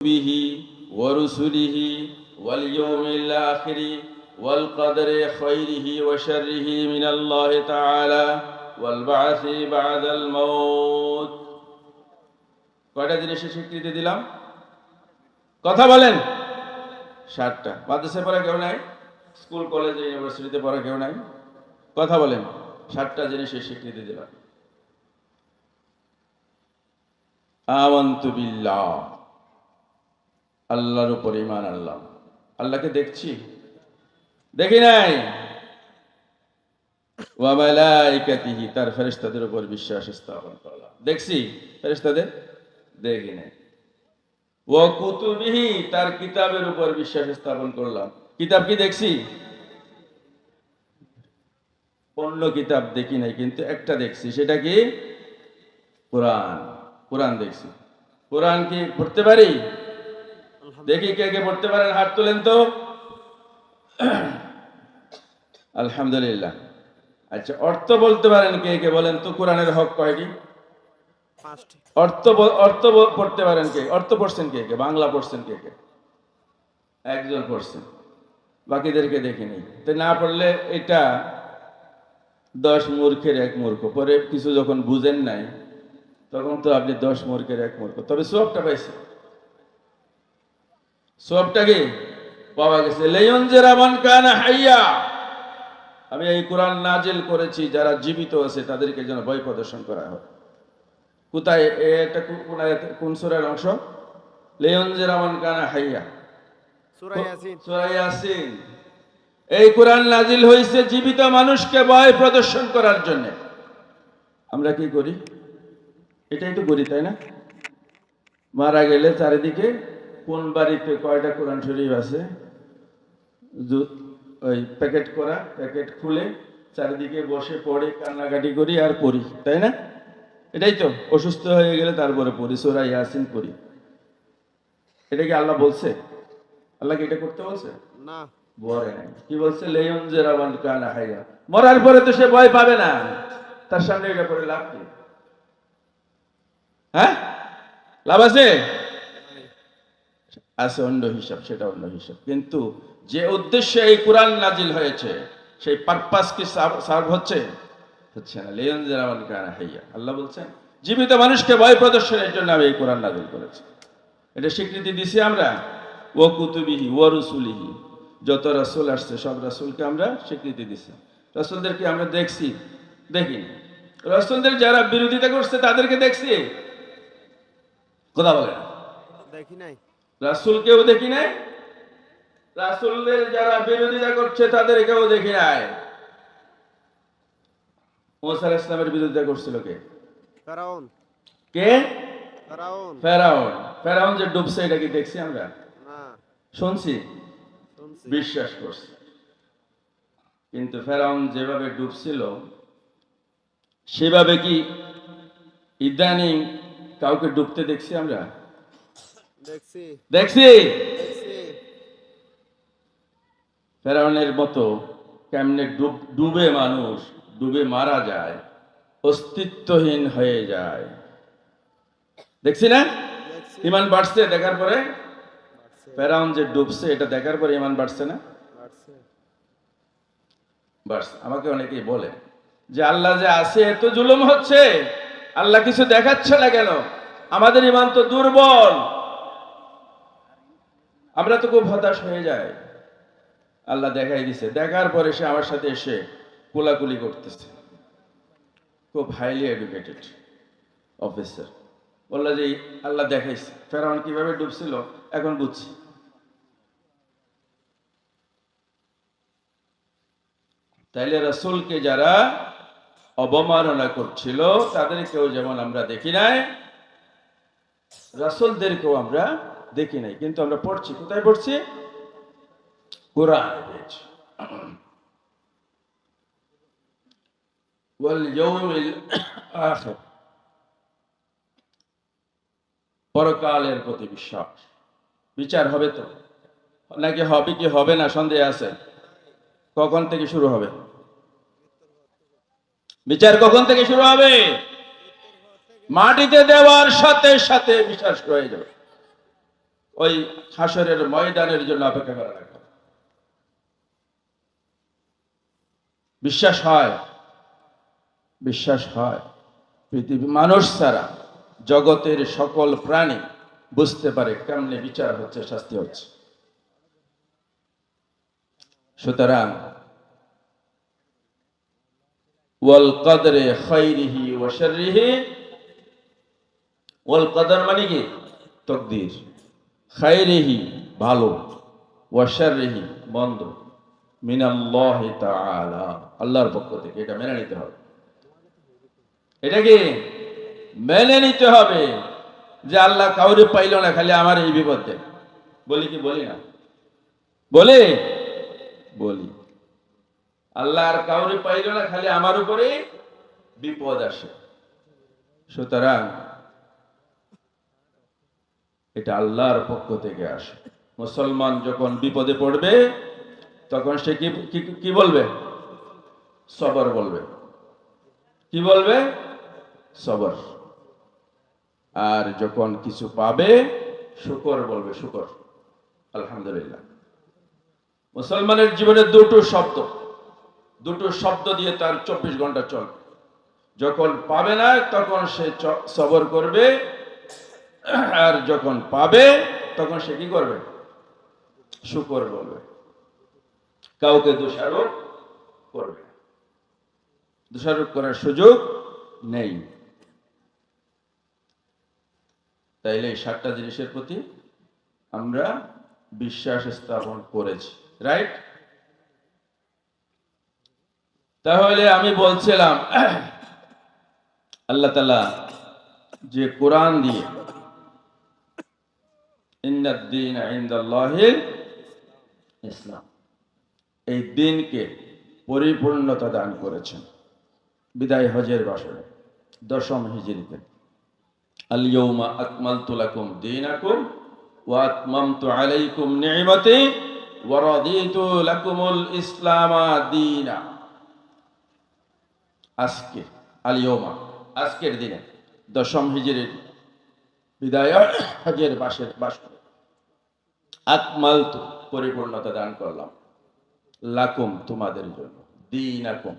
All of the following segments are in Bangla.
به ورسله واليوم الآخر والقدر خيره وشره من الله تعالى والبعث بعد الموت কয়টা জিনিসের স্বীকৃতি দিলাম? কথা বলেন। 7টা। মাদ্রাসায় পড়া কেউ নাই? স্কুল কলেজে ইউনিভার্সিটিতে পড়া কেউ নাই? কথা বলেন। 7টা জিনিসের স্বীকৃতি দিলাম। আমানতু বিল্লাহ, আল্লাহর উপর ঈমান আনলাম। আল্লাহকে দেখছি? দেখি নাই। ওয়া মালাইকাতিহি, তার ফেরেশতাদের উপর বিশ্বাস স্থাপন করলাম। দেখছি ফেরেশতাদের? দেখি নাই। ওয়া কুতুবিহি, তার কিতাবের উপর বিশ্বাস স্থাপন করলাম। কিতাব কি দেখছি? অন্য কিতাব দেখি নাই, কিন্তু একটা দেখছি। সেটা কি? কোরআন। কোরআন দেখছি। কোরআন কি পড়তে পারি? দেখি কে কে পড়তে পারেন, হাত তোলেন তো। আলহামদুলিল্লাহ। আচ্ছা, অর্থ বলতে পারেন কে কে? বলেন তো, কোরআনের হক কয়টি? অর্থ পড়তে পারেন কে? অর্থ পড়ছেন কে কে? বাংলা পড়ছেন কে কে? একজন পড়ছেন, বাকিদেরকে দেখিনি। তো না পড়লে এটা 10 মূর্খের এক মূর্খ। পরে কিছু যখন বুঝেন নাই, তখন তো আপনি 10 মূর্খের এক মূর্খ। তবে সওয়াবটা পাইছে। সওয়াবটা কি পাওয়া গেছে? লিয়ুনজিরা মান কানা হাইয়া, আমি এই কোরআন নাজিল করেছি যারা জীবিত আছে তাদেরকে যেন ভয় প্রদর্শন করা হয়। কোথায় এটা? কোন সূরার অংশ? লিয়ুনজিরা মান কানা হাইয়া, সূরা ইয়াসিন। এই কোরআন নাজিল হয়েছে জীবিত মানুষকে ভয় প্রদর্শন করার জন্য। আমরা কি করি? এটাই তো করি, তাই না? মারা গেলে চারিদিকে কোন বাড়িতে কয়টা কোরআন শরীফ আছে, ওই প্যাকেট করা, প্যাকেট খুলে চারিদিকে বসে পড়ে, কান্নাকাটি করি আর পড়ি, তাই না? এটাই তো। অসুস্থ হয়ে গেলে তারপরে পড়ি, সূরা ইয়াসিন পড়ি। এটা কি আল্লাহ বলছে? আল্লাহ কি এটা করতে বলছে? না, বলে নাই। কি বলছে? লিয়ুনজিরা মান কানা হাইয়া। মরার পরে তো সে ভয় পাবে না, তার সামনে এটা পড়ে লাভ কি? হ্যাঁ, লাভ আছে? আছে অন্য হিসাব, সেটা অন্য হিসাব। কিন্তু যে উদ্দেশ্যে এই কোরআন নাজিল হয়েছে সেই পারপাস কি সার্ভ হচ্ছে? হচ্ছে না। লিয়ুনজিরা মান কানা হাইয়া, আল্লাহ বলছেন জীবিত মানুষকে ভয় প্রদর্শনের জন্য আমি এই কোরআন নাজিল করেছি। এটা স্বীকৃতি দিছি আমরা। ওয়া কুতুবিহি ওয়া রুসুলিহি, যত রাসূল আসছে সব রাসূলকে আমরা স্বীকৃতি দিছি। রাসূলদেরকে আমরা দেখছি? দেখিনি। রাসূলদের যারা বিরোধিতা করছে তাদেরকে দেখছি? কথা বলে না। দেখি নাই। রাসূলকেও দেখি নাই, রাসূলদের যারা বিরোধিতা করছে তাদেরকেও দেখি নাই। মুসা আলাইহিস সালামের বিরোধিতা করছিল কে? ফেরাউন। কে? ফেরাউন। ফেরাউন। ফেরাউন যে ডুবছে এটা কি দেখছি আমরা? না, শুনছি, বিশ্বাস করছি। কিন্তু ফেরাউন যেভাবে ডুবছিল সেভাবে কি ইদানিং কাউকে ডুবতে দেখছি আমরা? দেখছি। দেখছি। ফেরাউনের মতো কেমনে ডুবে মানুষ ডুবে মারা যায়, অস্তিত্বহীন হয়ে যায়, দেখছি না? ঈমান বাড়ছে দেখার পরে? ফেরাউন যে ডুবছে এটা দেখার পরে ঈমান বাড়ছে না? বাড়ছে। আমাকে অনেকেই বলে যে আল্লাহ যে আছে, এত জুলুম হচ্ছে, আল্লাহ কিছু দেখাচ্ছে না কেন? আমাদের ঈমান তো দুর্বল, আমরা তো খুব হতাশ হয়ে যাই। আল্লাহ দেখাই দিছে। দেখার পরে সে আমার সাথে এসে কোলাকুলি করতেছে, খুব হাইলি এডুকেটেড অফিসার। বললো যে আল্লাহ দেখাইছে ফেরাউন কিভাবে ডুবছিল, এখন বুঝছি। তাইলে রাসূলকে যারা অবমাননা করছিল তাদেরকেও যেমন আমরা দেখি নাই, রাসূলদেরকেও আমরা দেখি নাই। কিন্তু আমরা পড়ছি, কোথায় পড়ছি? কোরআনে পড়ছি। ওয়াল ইয়াউমিল আখির, পরকালের প্রতি বিশ্বাস। বিচার হবে তো নাকি? হবে কি হবে না সন্দেহ আছে। কখন থেকে শুরু হবে বিচার? কখন থেকে শুরু হবে? মাটিতে দেওয়ার সাথে সাথে বিশ্বাস হয়ে যাবে। ওই হাসরের ময়দানের জন্য অপেক্ষা করা লাগবে। বিশ্বাস হয়? বিশ্বাস হয়? পৃথিবী মানুষ ছাড়া জগতের সকল প্রাণী বুঝতে পারে কেমনে বিচার হচ্ছে, শাস্তি হচ্ছে। সুতরাং ওয়াল কদরে খাইরিহি ওয়া শাররিহি, ওয়াল কদর মানে কি? তকদির। খাইরিহি ভালো, ওয়া শাররিহি মন্দ, মিনাল্লাহি তাআলা আল্লাহর পক্ষ থেকে। এটা মেনে নিতে হবে। এটা কি মেনে নিতে হবে যে আল্লাহ কাউরে পাইল না, খালি আমার এই বিপদ দেয়। বলি কি বলি না? বলি বলি আল্লাহ আর কাউরে পাইল না, খালি আমার উপরে বিপদ আসে। সুতরাং এটা আল্লাহর পক্ষ থেকে আসে। মুসলমান যখন বিপদে পড়বে তখন সে কি বলবে? সবর বলবে। কি বলবে? সবর। আর যখন কিছু পাবে শুকর বলবে, শুকর, আলহামদুলিল্লাহ। মুসলমানের জীবনে দুটো শব্দ দিয়ে তার 24 ঘন্টা চলবে। যখন পাবে না তখন সে সবর করবে, আর যখন পাবে তখন সে কি করবে? শুকর বলবে। কাউকে দোষারোপ করবে, দোষারোপ করার সুযোগ নেই। তাইলে এই 7টা জিনিসের প্রতি আমরা বিশ্বাস স্থাপন করেছি, রাইট? তাহলে আমি বলছিলাম আল্লাহ তাআলা যে কোরআন দিয়ে ইন্নাদ দীনা ইনদাল্লাহিল ইসলাম, এই দিনকে পরিপূর্ণতা দান করেছেন বিদায় হজের বছরে 10ম হিজরিতে। আল ইয়াউমা আকমালতু লাকুম দীনাকুম ওয়া আতমামতু আলাইকুম নি'মাতি ওয়া রাদিতু লাকুমুল ইসলামা দীনা। আজকে আল ইয়াউমা, আজকের দিনে 10ম হিজরির বিদায় হজের বছরে আকমালতু পরিপূর্ণতা দান করলাম, লাকুম তোমাদের জন্য, দীনাকুম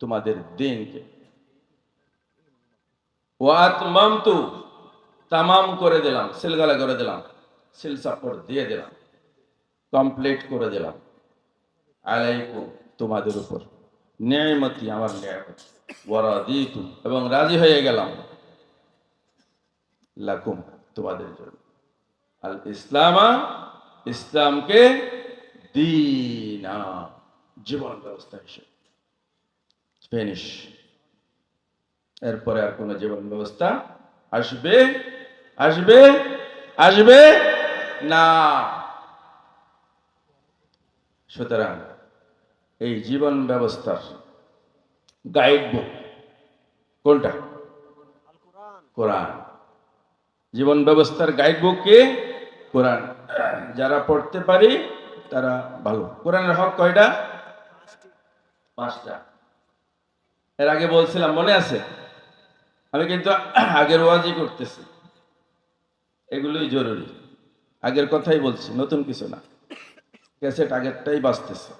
তোমাদের দিনকে, ওয়া আতমামতু তামাম করে দিলাম, সিলগালা করে দিলাম, সিল সাপোর্ট দিয়ে দিলাম, কমপ্লিট করে দিলাম, আলাইকুম তোমাদের উপর, নিয়ামতি আমার নিয়ামত, ওয়া রাদিতু এবং রাজি হয়ে গেলাম, লাকুম তোমাদের জন্য, আল ইসলামা ইসলামকে, দীনা জীবন ব্যবস্থা হিসেবে। ফিনিশ। এরপরে আর কোন জীবন ব্যবস্থা আসবে আসবে আসবে না। সুতরাং এই জীবন ব্যবস্থার গাইড বুক কোনটা? কোরআন। জীবন ব্যবস্থার গাইড বুক কি? কোরআন। যারা পড়তে পারি তারা ভালো। কোরআনের হক কয়টা? 5টা। এর আগে বলছিলাম, মনে আছে? আমি কিন্তু আগের ওয়াজই করতেছি, এগুলোই জরুরি। আগের কথাই বলছি, নতুন কিছু না। ক্যাসেট আগেরটাই বাজতেছে।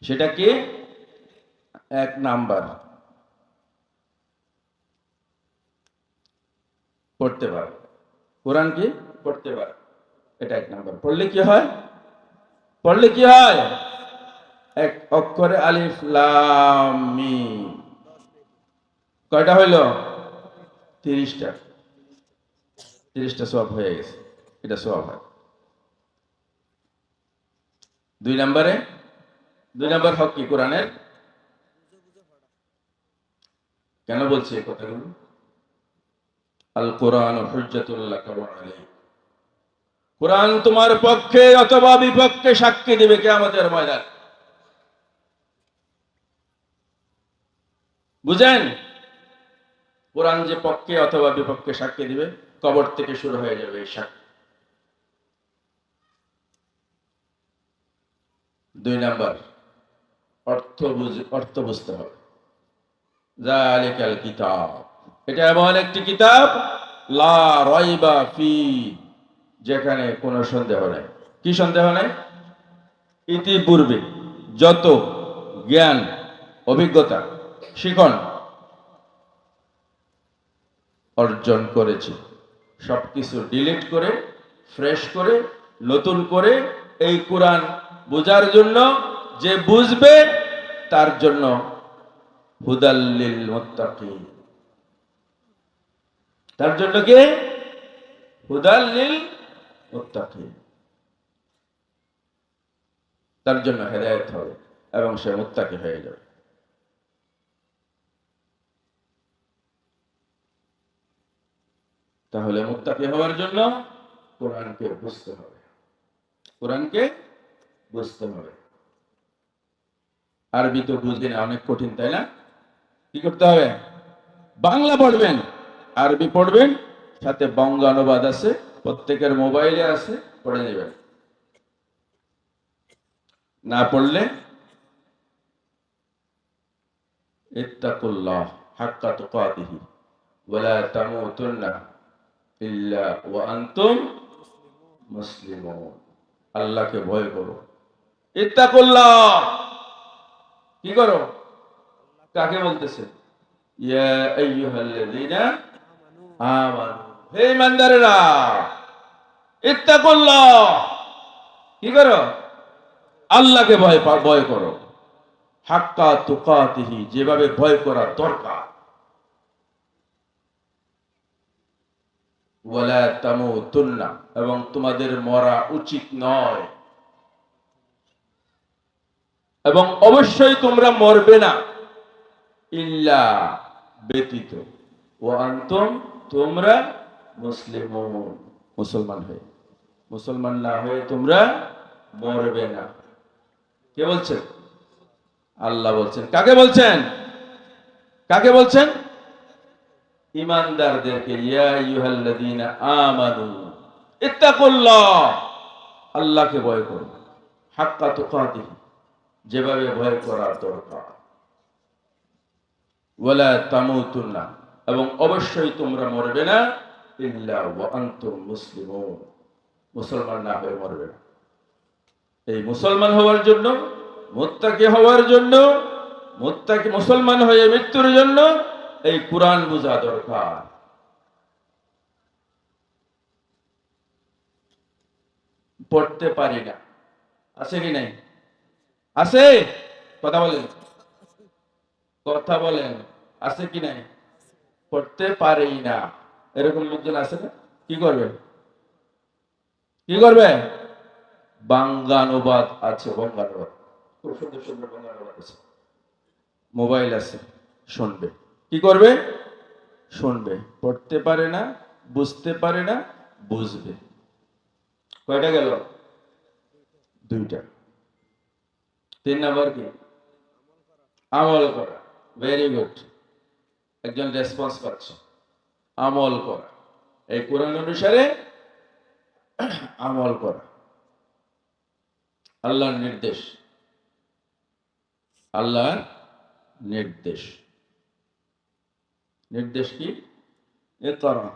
সেটা কি? 1 নাম্বার পড়তে পারে, কোরআন কি পড়তে পারে, এটা 1 নাম্বার। পড়লে কি হয়? পড়লে কি হয়? 1 অক্ষরে আলিফ লাম মিম। কয়টা হইল? 30টা। 30টা সওয়াব হয়ে গেছে। এটা সওয়াব হয়। 2 নাম্বার হক কি কোরআনের? কেন বলছি এই কথাগুলো? আল কোরআন হুজ্জাতুল লাকা ওয়া আলাইক। কোরআন তোমার পক্ষে অথবা বিপক্ষে সাক্ষী দিবে কিয়ামতের ময়দানে। বুঝেন? কোরআন যে পক্ষে অথবা বিপক্ষে সাক্ষী দিবে, কবর থেকে শুরু হয়ে যাবে এই সাক্ষী। 2 নাম্বার অর্থ বুঝতে হবে। যালিকাল কিতাব, এটা এমন একটি কিতাব লা রাইবা ফি, যেখানে কোনো সন্দেহ নাই। কি সন্দেহ নাই? ইতিপূর্বে যত জ্ঞান, অভিজ্ঞতা, শিখন অর্জন করেছি সবকিছু ডিলিট করে, ফ্রেশ করে, নতুন করে এই কোরআন বোঝার জন্য, যে বুঝবে তার জন্য হুদাল্লিল মুত্তাকিন, তার জন্য কি? হুদাল্লিল মুত্তাকিন, তার জন্য হেদায়েত হবে এবং সে মুত্তাকি হয়ে যাবে। তাহলে মুত্তাকি হওয়ার জন্য কোরআনকে বুঝতে হবে, কোরআনকে বুঝতে হবে। আরবি তো বুঝি না, অনেক কঠিন, তাই না? কি করতে হবে? বাংলা পড়বেন, আরবি পড়বেন, সাথে বঙ্গানুবাদ আছে, প্রত্যেকের মোবাইলে আছে, পড়ে নেবেন। না পড়লে ইত্তাকুল্লাহ হাক্কা তুকাতিহি ওয়া লা তামুতুন্না ইল্লা ওয়া আনতুম মুসলিমুন। আল্লাহকে ভয় করো। ইত্তাকুল্লাহ কি করো? কাকে বলতেছে? ইয়া আইয়ুহাল্লাযীনা আমানু, হে ইমানদারেরা, ইত্তাকুল্লাহ কি করো? আল্লাহকে ভয় করো। হাক্কা তুকাতিহি, যেভাবে ভয় করা দরকার। ওয়ালা তামুতুন্না, এবং তোমাদের মরা উচিত নয়, এবং অবশ্যই তোমরা মরবে না, ইল্লা ব্যতীত, ওয়া আনতুম, তোমরা মুসলিমুন, মুসলমান হয়ে। মুসলমান না হয়ে তোমরা মরবে না। কে বলছেন? আল্লাহ বলছেন। কাকে বলছেন? কাকে বলছেন? ইমানদারদেরকে। ইয়া আইয়ুহাল্লাযীনা আমানু ইত্তাকুল্লাহ, আল্লাহকে ভয় করো, হাক্কা তুকাতিহি, যেভাবে ভয় করা দরকার। ওয়ালা তামুতুন্না, এবং অবশ্যই তোমরা মরবে না, ইল্লা ওয়া আনতুম মুসলিমুন, মুসলমান না হয়ে মরবে না। এই মুসলমান হওয়ার জন্য, মুত্তাকি হওয়ার জন্য, মুত্তাকি মুসলমান হয়ে মৃত্যুর জন্য এই কুরআন বোঝা দরকার। পড়তে পারি না, আছে কি নাই? আছে? কথা বলেন, কথা বলেন, আছে কি নাই? পড়তে পারি না, এরকম লোকজন আছে না? কি করবে? কি করবে? বাঙ্গানুবাদ আছে, বঙ্গানুবাদ, খুব সুন্দর সুন্দর বঙ্গানুবাদ আছে, মোবাইল আছে, শুনবে। কি করবে? শুনবে। পড়তে পারে না, বুঝতে পারে না, বুঝবে। কয়টা গেল? দুইটা। 3 নাম্বার কি? আমল করা। ভেরি গুড, একজন রেসপন্স পাচ্ছে। আমল করা, এই কোরআন অনুসারে আমল করা, আল্লাহর নির্দেশ, আল্লাহর নির্দেশ। নির্দেশ কি? ইকরা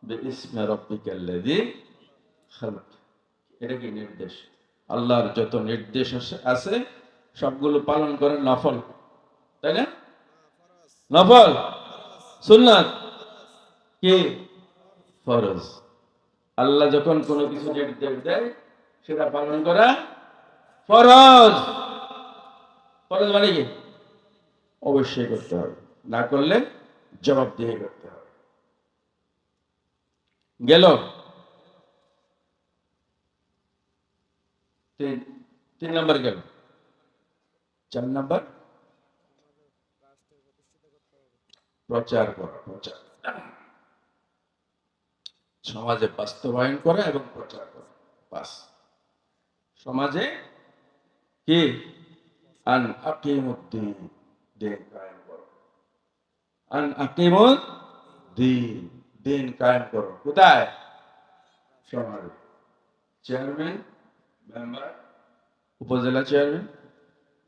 বিইসমি রাব্বিকাল্লাযী খালাক। এটা কি নির্দেশ? আল্লাহর যত নির্দেশ আছে সবগুলো পালন করেন, নফল, তাই না? নফল, সুন্নাত কি? ফরজ। আল্লাহ যখন কোনো কিছু নির্দেশ দেয় সেটা পালন করা ফরজ। ফরজ মানে কি? অবশ্যই করতে হবে, না করলে জবাবদিহি করতে হবে। গেল তিন নাম্বার গেল। 4 নাম্বার প্রচার করা। প্রচার, সমাজে বাস্তবায়ন করা এবং প্রচার করা। বাস, সমাজে কি? আন আকিমুদ্দিন, দিন কায়েম করো। আন আকিমুদ্দিন, দিন কায়েম করো। কোথায়? সমাজে। চেয়ারম্যান, মেম্বার, উপজেলা চেয়ারম্যান,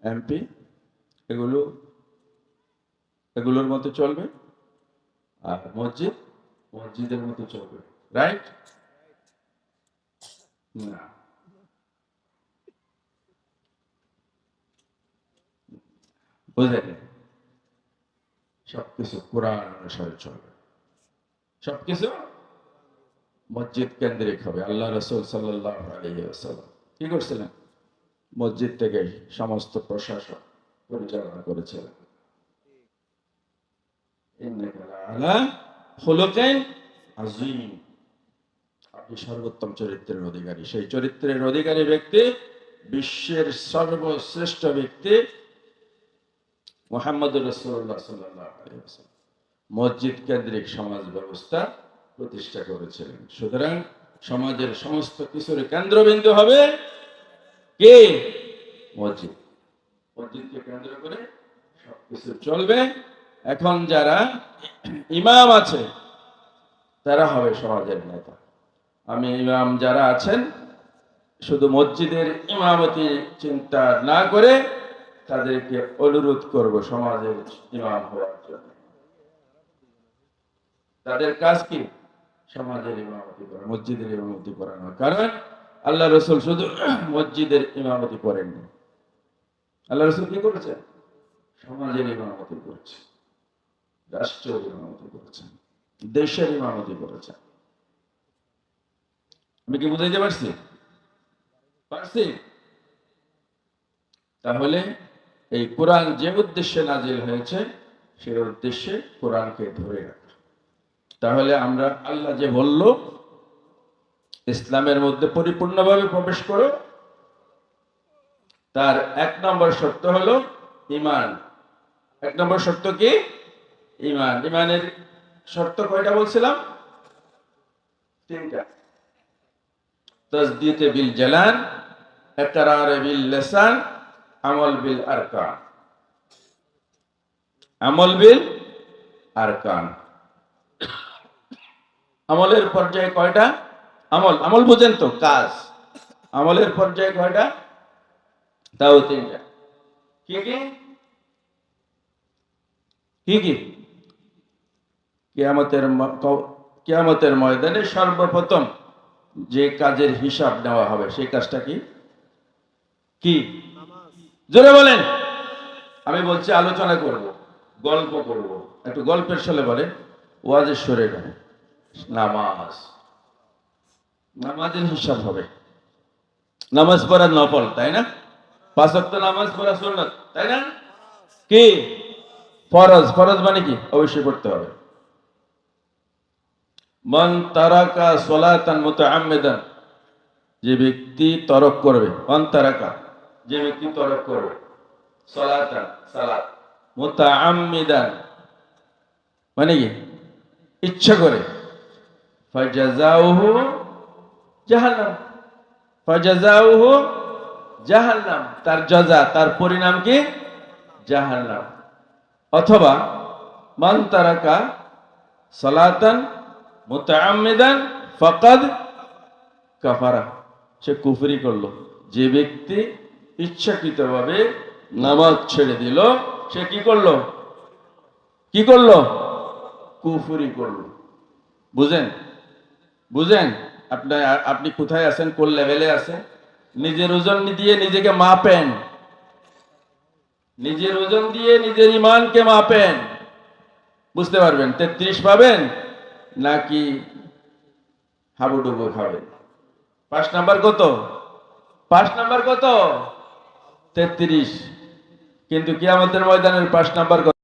এমপি, এগুলো এগুলোর মতো চলবে, আর মসজিদ মসজিদের মতো চলবে। রাইট? না, বুঝলেন? সবকিছু কোরআন অনুসারে চলবে, সবকিছু মসজিদ কেন্দ্রিক হবে। আল্লাহ রসুল সাল্লাল্লাহু আলাইহি ওয়াসাল্লাম কি করছিলেন? মসজিদ থেকে সমস্ত প্রশাসন পরিচালনা করেছিলেন। ইন্নাকা লাআলা খুলুকিন আযীম, আপনি সর্বোত্তম চরিত্রের অধিকারী। সেই চরিত্রের অধিকারী ব্যক্তি, বিশ্বের সর্বশ্রেষ্ঠ ব্যক্তি মুহাম্মদুর রাসূলুল্লাহ সাল্লাল্লাহু আলাইহি ওয়াসাল্লাম মসজিদ কেন্দ্রিক সমাজ ব্যবস্থা প্রতিষ্ঠা করেছিলেন। সুতরাং সমাজের সমস্ত কিছুর কেন্দ্রবিন্দু হবে কে? মসজিদ। মসজিদকে কেন্দ্র করে সবকিছু চলবে। এখন যারা ইমাম আছে তারা হবে সমাজের নেতা। আমি ইমাম যারা আছেন শুধু মসজিদের ইমামতি চিন্তা না করে তাদেরকে অনুরোধ করব সমাজের ইমাম হওয়ার জন্য। তাদের কাজ কি? সমাজের ইমামতি করা, মসজিদের ইমামতি করা নয়। কারণ আল্লাহ রসুল শুধু মসজিদের ইমামতি করেননি, আল্লাহ রসুল কি করেছেন? সমাজের ইমামতি করেছেন, রাষ্ট্রের ইমামতি করেছেন, দেশের ইমামতি করেছেন। আমি কি বুঝাইতে পারছি? পারছি? তাহলে এই কোরআন যে উদ্দেশ্যে নাজিল হয়েছে সেই উদ্দেশ্যে কোরআনকে ধরে রাখা। তাহলে আমরা, আল্লাহ যে বলল ইসলামের মধ্যে পরিপূর্ণভাবে প্রবেশ করো, তার 1 নম্বর শর্ত হলো ঈমান। 1 নম্বর শর্ত কি? ঈমান। ঈমানের শর্ত কয়টা বলছিলাম? 3টা। তাসদীক বিল জানান, ইকরার বিল লিসান, আমল বিল আরকান। আমল বিল আরকান। আমলের পর্যায়ে কয়টা? আমল বুঝেন তো? কাজ। আমলের পর্যায়ে কয়টা? তাও 3টা। কি কি? কি কি? কিয়ামতের ময়দানে সর্বপ্রথম যে কাজের হিসাব নেওয়া হবে সেই কাজটা কি? কি? জোরে বলেন। আমি বলছি আলোচনা করব, গল্প করব, একটু গল্পের ছলে বলে ওয়াজের সরে গেল। নামাজ, নামাজের হিসাব হবে। নামাজ পড়া নফল, তাই না? 5 ওয়াক্ত নামাজ পড়া সুন্নাত, তাই না? কি? ফরজ। ফরজ মানে কি? অবশ্যই পড়তে হবে। মান তারাকা সালাতান মুতাআম্মিদান, যে ব্যক্তি তরক করবে, মান তারাকা, যে ব্যক্তি তরক করবে, সালাতান, সালাত, মুতাআম্মিদান মানে কি? ইচ্ছা করে, ফাজাযাউহু জাহান্নাম, ফাজাযাউহু জাহান্নাম, তার জাযা, তার পরিণাম কি? জাহান্নাম। অথবা মান তারাকা সালাতান মুতাআম্মিদান ফাকাদ কাফারা, সে কুফরি করলো। যে ব্যক্তি ইচ্ছাকৃতভাবে নামাজ ছেড়ে দিল সে কি করলো? কি করলো? কুফরি করলো। বুঝেন? বুঝেন? আপনি কোথায় আছেন? কোন লেভেলে আছেন? নিজের ওজন দিয়ে নিজেকে মাপেন, নিজের ওজন দিয়ে নিজের ঈমানকে মাপেন, বুঝতে পারবেন 33 পাবেন নাকি হাবুডুবু খাবেন। 5 নাম্বার কত? 5 নাম্বার কত? 33। কিন্তু কিয়ামতের ময়দানের 5 নাম্বার